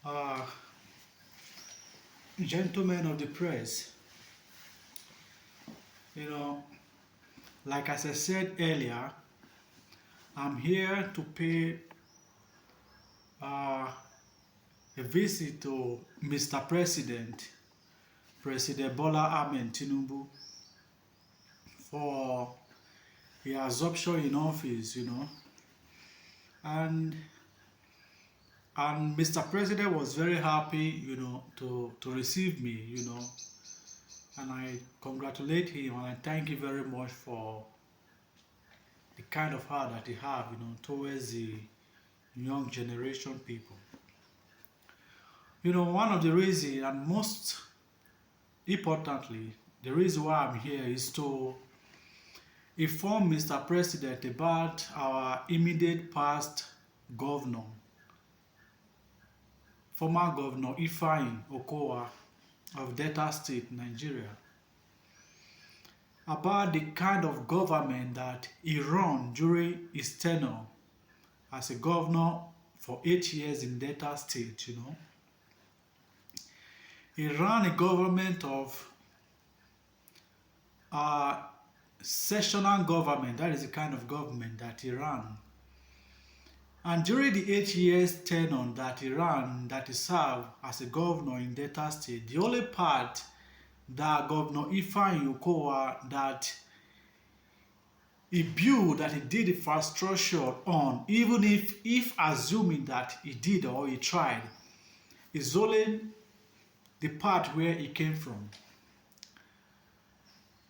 Uh, Gentlemen of the press, you know, like as I said earlier, I'm here to pay uh, a visit to Mr. President, President BOLA TINUBU, for the assumption in office, and Mr. President was very happy, to receive me, and I congratulate him and I thank him very much for the kind of heart that he have, towards the young generation people. One of the reasons, and most importantly, the reason why I'm here is to inform Mr. President about our immediate past governor, former governor Ifanyi OKOWA of Delta State, Nigeria, about the kind of government that he ran during his tenure as a governor for 8 years in Delta State, He ran a government of sessional government. That is the kind of government that he ran. And during the 8 years tenure that he ran, that he served as a governor in Delta State, the only part that Governor Ifanyi OKOWA that he built, that he did infrastructure on, even if assuming that he did or he tried, is only the part where he came from.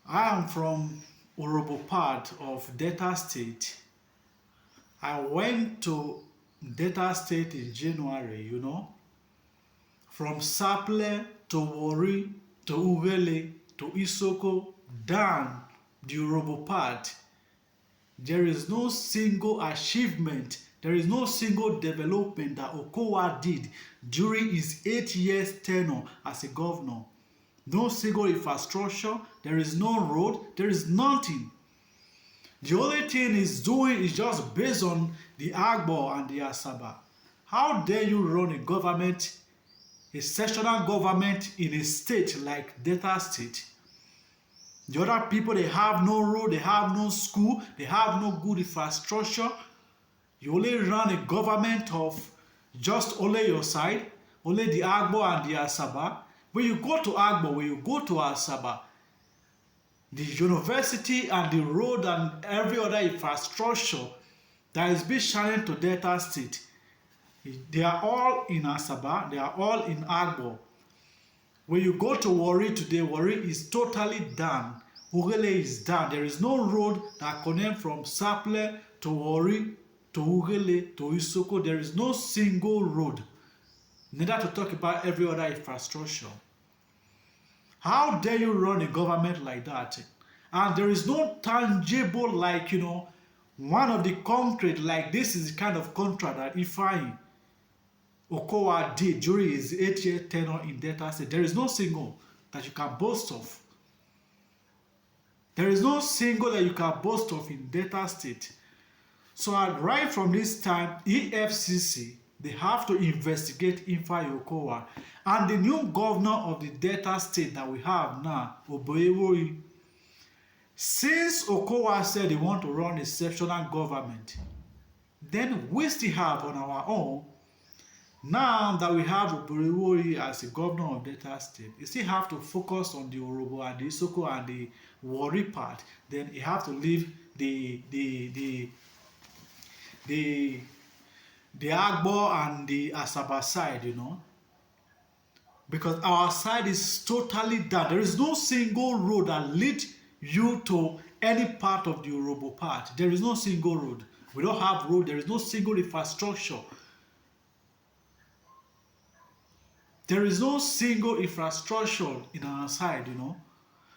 I am from Orobo part of Delta State. I went to Delta State in January, from Saple to Wari to Ugele to Isoko down the Orobo part. There is no single achievement, there is no single development that OKOWA did during his 8 years tenure as a governor. No single infrastructure, there is no road, there is nothing. The only thing he's doing is just based on the Agbo and the Asaba. How dare you run a government, a sessional government in a state like Delta State? The other people, they have no road, they have no school, they have no good infrastructure. You only run a government of just only your side, only the Agbo and the Asaba. When you go to Agbo, when you go to Asaba, the university and the road and every other infrastructure that is being shining to Delta State, they are all in Asaba, they are all in Agbo. When you go to Wari today, Wari is totally down. Ugele is down. There is no road that connects from Saple to Wari to Ugele to Isoko. There is no single road. Neither to talk about every other infrastructure. How dare you run a government like that? And there is no tangible, one of the concrete, like this is the kind of contract that Ifanyi OKOWA did during his 8-year tenure in Delta State. There is no single that you can boast of. There is no single that you can boast of in Delta State. So right from this time, EFCC, they have to investigate Ifanyi OKOWA. And the new governor of the Delta State that we have now, Obukohwo, since OKOWA said they want to run a exceptional government, then we still have on our own, now that we have Obukohwo as a governor of Delta State, you still have to focus on the Orobo and the Isoko and the Wari part. Then you have to leave the Agbo and the Asaba side, because our side is totally down. There is no single road that leads you to any part of the Orobo part. There is no single road. We don't have road. There is no single infrastructure. There is no single infrastructure in our side,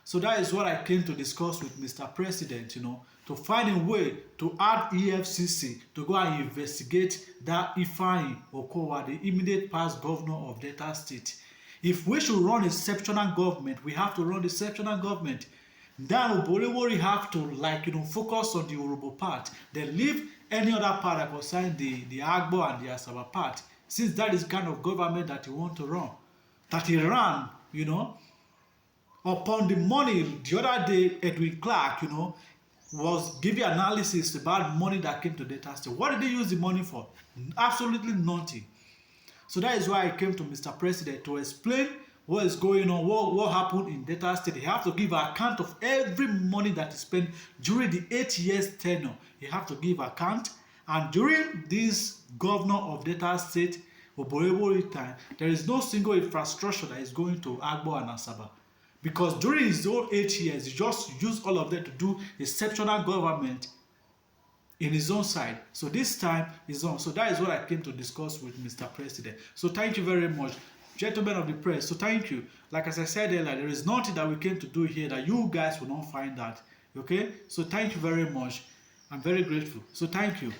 So that is what I came to discuss with Mr. President, to find a way to add EFCC to go and investigate that Ifanyi OKOWA, the immediate past governor of Delta State. If we should run exceptional government, we have to run the exceptional government. Then Obukohwo have to focus on the Orobo part. Then leave any other part that concerns the Agbo and the Asaba part since that is the kind of government that he want to run, that he ran, upon the money. The other day, Edwin Clark, was giving analysis about money that came to Delta State. What did he use the money for? Absolutely nothing. So that is why I came to Mr. President to explain what is going on, what happened in Delta State. He have to give account of every money that is spent during the 8 years tenure. He have to give account. And during this governor of Delta State, Obukohwo time, there is no single infrastructure that is going to Agbo and Asaba. Because during his own 8 years, he just used all of them to do exceptional government in his own side. So this time is on. So that is what I came to discuss with Mr. President. So thank you very much, gentlemen of the press. So thank you. Like as I said earlier, there is nothing that we came to do here that you guys will not find out. Okay? So thank you very much. I'm very grateful. So thank you.